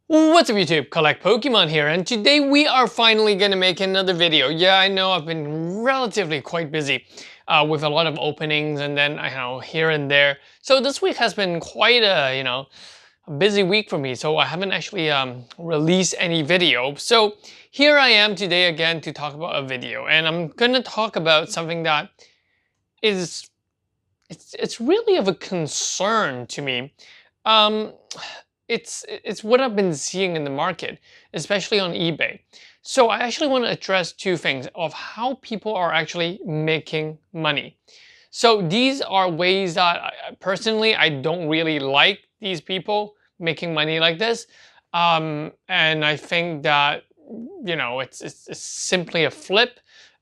What's up YouTube, Collect Pokemon here, and today we are finally gonna make another video. Yeah, I know I've been relatively quite busy with a lot of openings and then, here and there. So this week has been quite a busy week for me, so I haven't actually released any video. So here I am today again to talk about a video, and I'm gonna talk about something that is, it's really of a concern to me. Um, it's what I've been seeing in the market, especially on eBay. So I actually want to address two things of how people are actually making money. So these are ways that personally I don't really like these people making money like this, and I think that it's simply a flip,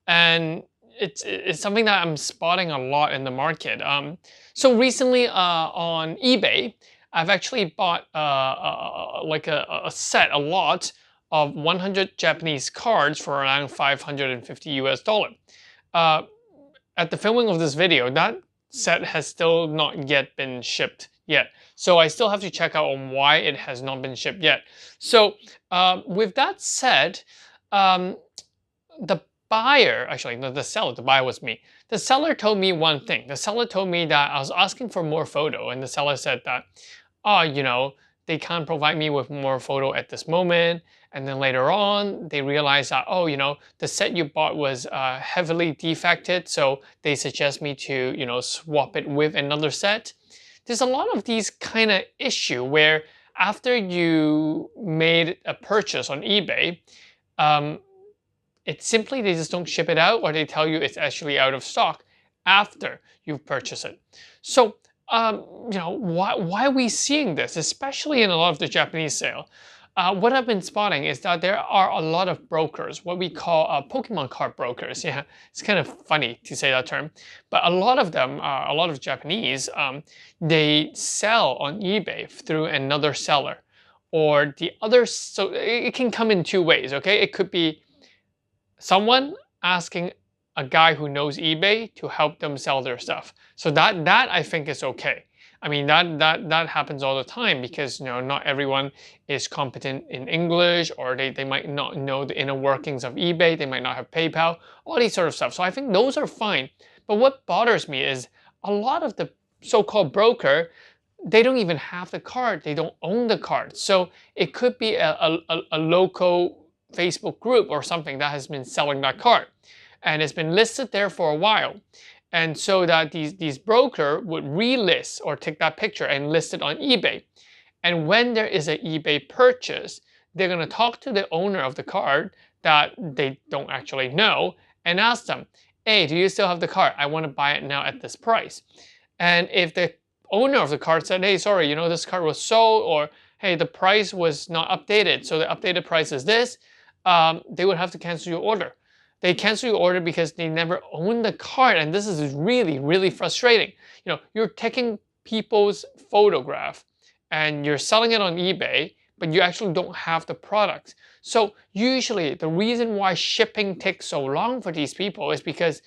and it's something that I'm spotting a lot in the market. So recently on eBay, I've actually bought like a set, a lot of 100 Japanese cards for around 550 US dollar. Uh, at the filming of this video, that set has still not yet been shipped yet. So I still have to check out on why it has not been shipped yet. So with that said, the buyer, actually, no, the seller, the buyer was me. The seller told me one thing. The seller told me that I was asking for more photo, and the seller said that, oh, they can't provide me with more photo at this moment. And then later on, they realized that, oh, the set you bought was heavily defected, so they suggest me to, swap it with another set. There's a lot of these kind of issue where after you made a purchase on eBay, um, it's simply they just don't ship it out, or they tell you it's actually out of stock after you've purchased it. So, why are we seeing this, especially in a lot of the Japanese sale? What I've been spotting is that there are a lot of brokers, what we call Pokemon card brokers. Yeah, it's kind of funny to say that term, but a lot of them, a lot of Japanese, they sell on eBay through another seller, or the other. So it can come in two ways. Okay, it could be someone asking a guy who knows eBay to help them sell their stuff. So that I think is okay. I mean that happens all the time because not everyone is competent in English, or they might not know the inner workings of eBay, they might not have PayPal, all these sort of stuff. So I think those are fine. But what bothers me is a lot of the so-called broker, they don't even have the card, they don't own the card. So it could be a local Facebook group or something that has been selling that card, and it's been listed there for a while, and so that these broker would relist or take that picture and list it on eBay. And when there is an eBay purchase, they're going to talk to the owner of the card that they don't actually know and ask them, hey, do you still have the card? I want to buy it now at this price. And if the owner of the card said, hey, sorry, this card was sold, or hey, the price was not updated, so the updated price is this, they would have to cancel your order. They cancel your order because they never own the card, and this is really, really frustrating. You're taking people's photograph and you're selling it on eBay, but you actually don't have the product. So usually the reason why shipping takes so long for these people is because,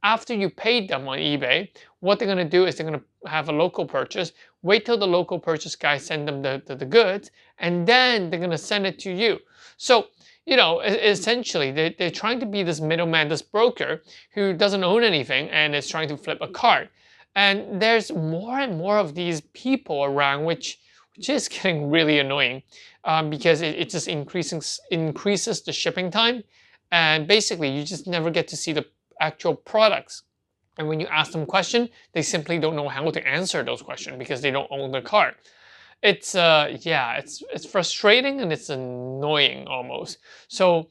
after you paid them on eBay, what they're going to do is they're going to have a local purchase, wait till the local purchase guy send them the goods, and then they're going to send it to you. So essentially, they're trying to be this middleman, this broker who doesn't own anything and is trying to flip a card. And there's more and more of these people around, which is getting really annoying, because it just increases the shipping time. And basically, you just never get to see the actual products. And when you ask them questions, they simply don't know how to answer those questions because they don't own the card. It's yeah, it's frustrating and it's annoying almost. So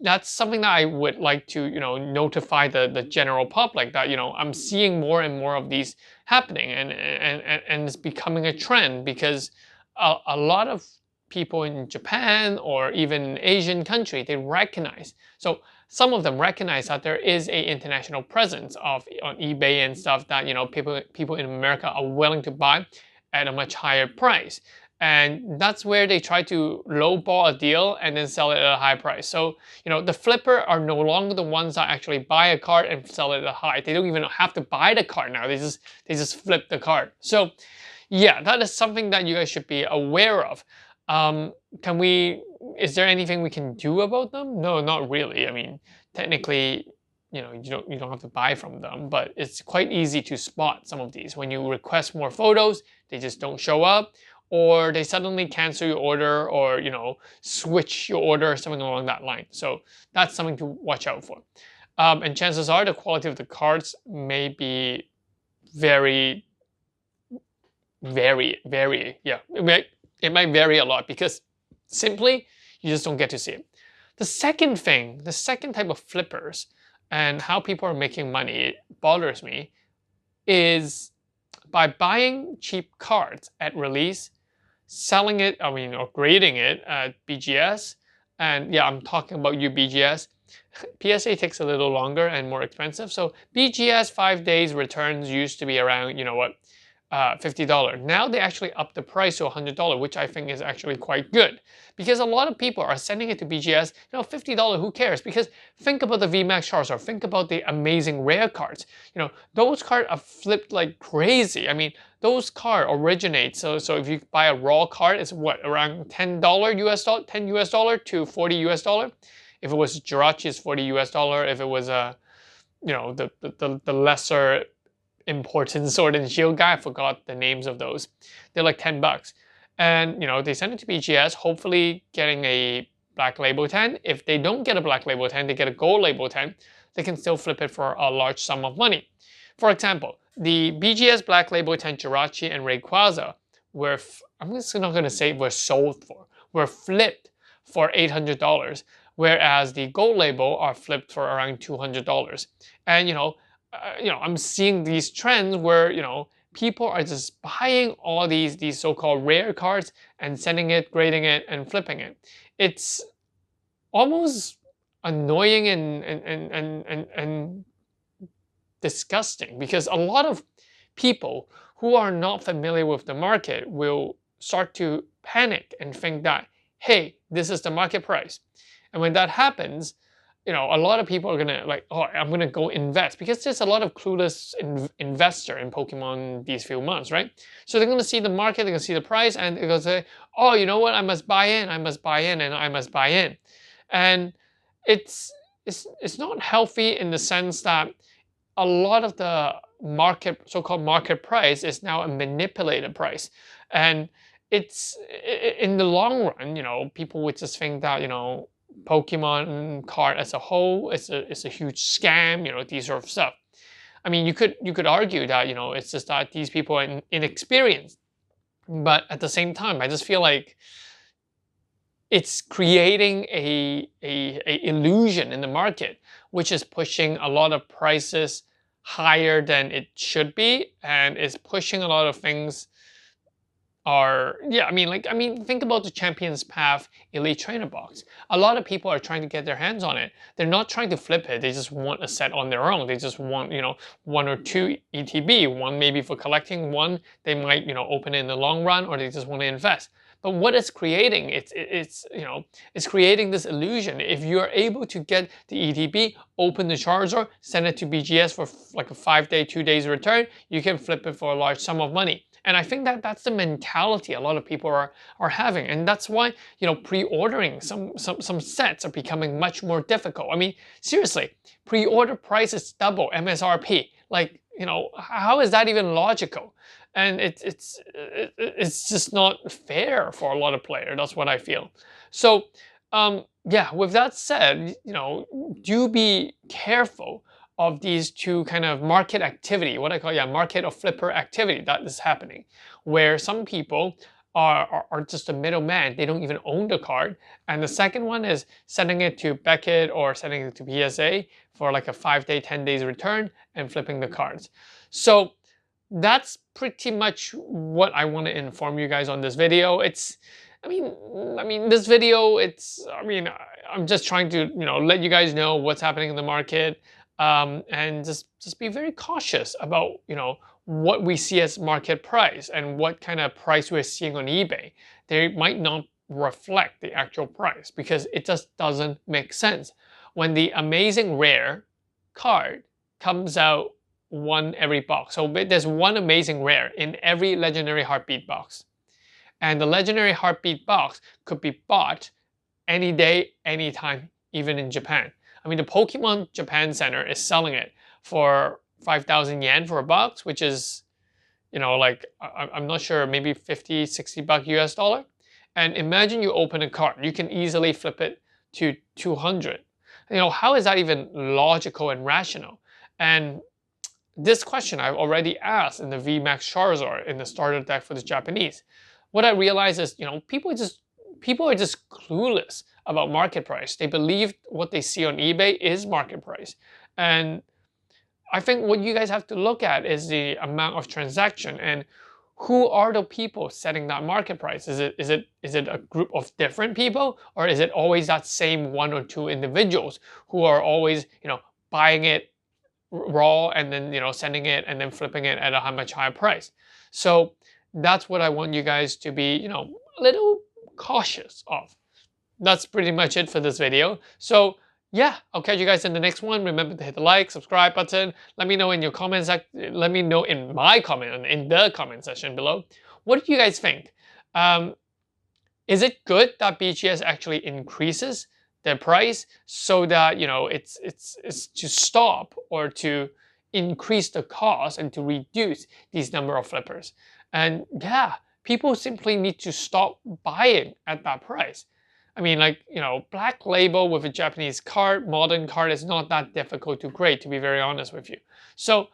that's something that I would like to notify the general public that I'm seeing more and more of these happening, and it's becoming a trend because a lot of people in Japan or even Asian country, they recognize. So some of them recognize that there is a international presence of on eBay and stuff that people in America are willing to buy at a much higher price. And that's where they try to lowball a deal and then sell it at a high price. So, the flipper are no longer the ones that actually buy a card and sell it at a high. They don't even have to buy the card now. They just flip the card. So, yeah, that is something that you guys should be aware of. Um, is there anything we can do about them? No, not really. I mean, technically, you don't have to buy from them, but it's quite easy to spot some of these. When you request more photos, they just don't show up, or they suddenly cancel your order, or switch your order or something along that line. So that's something to watch out for. And chances are the quality of the cards may be very, yeah, it might vary a lot because simply you just don't get to see it. The second type of flippers and how people are making money, it bothers me, is by buying cheap cards at release, selling it, or grading it at BGS. And yeah, I'm talking about BGS. PSA takes a little longer and more expensive. So BGS 5 days returns used to be around, $50. Now they actually up the price to $100, which I think is actually quite good. Because a lot of people are sending it to BGS, $50, who cares? Because think about the VMAX cards, or think about the amazing rare cards. Those cards are flipped like crazy. I mean, those cards originate, so if you buy a raw card, it's what, around $10 $10 to $40. If it was Jirachi, it's $40. If it was the lesser important Sword and Shield guy, I forgot the names of those. They're like $10. And they send it to BGS, hopefully getting a Black Label 10. If they don't get a Black Label 10, they get a Gold Label 10, they can still flip it for a large sum of money. For example, the BGS Black Label 10 Jirachi and Rayquaza were, I'm just not going to say were flipped for $800, whereas the Gold Label are flipped for around $200. And I'm seeing these trends where people are just buying all these so-called rare cards and sending it, grading it, and flipping it. It's almost annoying and disgusting, because a lot of people who are not familiar with the market will start to panic and think that, hey, this is the market price. And when that happens, a lot of people are gonna like, oh, I'm gonna go invest, because there's a lot of clueless investor in Pokemon these few months, right? So they're gonna see the market, they're gonna see the price, and they're gonna say, oh, you know what? I must buy in, and I must buy in. And it's not healthy in the sense that a lot of the so-called market price is now a manipulated price, and it's in the long run, people would just think that Pokemon card as a whole is a huge scam, these sort of stuff. I mean, you could argue that it's just that these people are inexperienced, but at the same time, I just feel like it's creating a illusion in the market, which is pushing a lot of prices higher than it should be, and is pushing a lot of things. Think about the Champions Path Elite Trainer box. A lot of people are trying to get their hands on it. They're not trying to flip it. They just want a set on their own. They just want, one or two ETB, one maybe for collecting, one they might, open in the long run, or they just want to invest. But what it's creating, it's creating this illusion. If you're able to get the ETB, open the Charizard, send it to BGS for like a 5-day, 2 days return, you can flip it for a large sum of money. And I think that that's the mentality a lot of people are having, and that's why pre-ordering some sets are becoming much more difficult. I mean, seriously, pre-order price is double MSRP. Like, how is that even logical? And it's just not fair for a lot of players. That's what I feel. So yeah, with that said, do be careful of these two kind of market activity, what I call market or flipper activity that is happening, where some people are just a middleman. They don't even own the card. And the second one is sending it to Beckett or sending it to PSA for like a 5-day, 10 days return and flipping the cards. So that's pretty much what I want to inform you guys on this video. This video, I'm just trying to, let you guys know what's happening in the market. And just be very cautious about what we see as market price and what kind of price we're seeing on eBay. They might not reflect the actual price, because it just doesn't make sense. When the amazing rare card comes out one every box, so there's one amazing rare in every legendary heartbeat box, And the legendary Heartbeat box could be bought any day, anytime, even in Japan. I mean, the Pokemon Japan Center is selling it for 5,000 yen for a box, which is, you know, like, I'm not sure, maybe 50, 60 bucks US dollar. And imagine you open a card, you can easily flip it to 200. You know, how is that even logical and rational? And this question I've already asked in the VMAX Charizard in the starter deck for the Japanese. What I realize is, you know, people are just clueless about market price. They believe what they see on eBay is market price. And I think what you guys have to look at is the amount of transaction and who are the people setting that market price. Is it a group of different people, or is it always that same one or two individuals who are always, you know, buying it raw and then, you know, sending it and then flipping it at a much higher price? So that's what I want you guys to be, you know, a little cautious of. That's pretty much it for this video. So yeah, I'll catch you guys in the next one. Remember to hit the like, subscribe button. Let me know in your comments. Let me know in my comment, in the comment section below. What do you guys think? Is it good that BGS actually increases their price so that, you know, it's to stop or to increase the cost and to reduce these number of flippers? And yeah, people simply need to stop buying at that price. I mean, like, you know, Black Label with a Japanese card, modern card, is not that difficult to grade, to be very honest with you. So,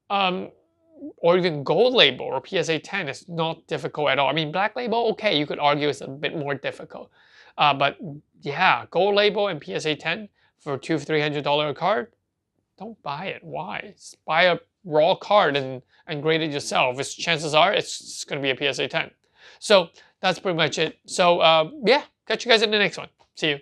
or even Gold Label or PSA 10 is not difficult at all. I mean, Black Label, okay, you could argue it's a bit more difficult. But yeah, Gold Label and PSA 10 for $200-300 a card, don't buy it. Why? Just buy a raw card and grade it yourself. Chances are it's going to be a PSA 10. So that's pretty much it. So yeah, catch you guys in the next one. See you.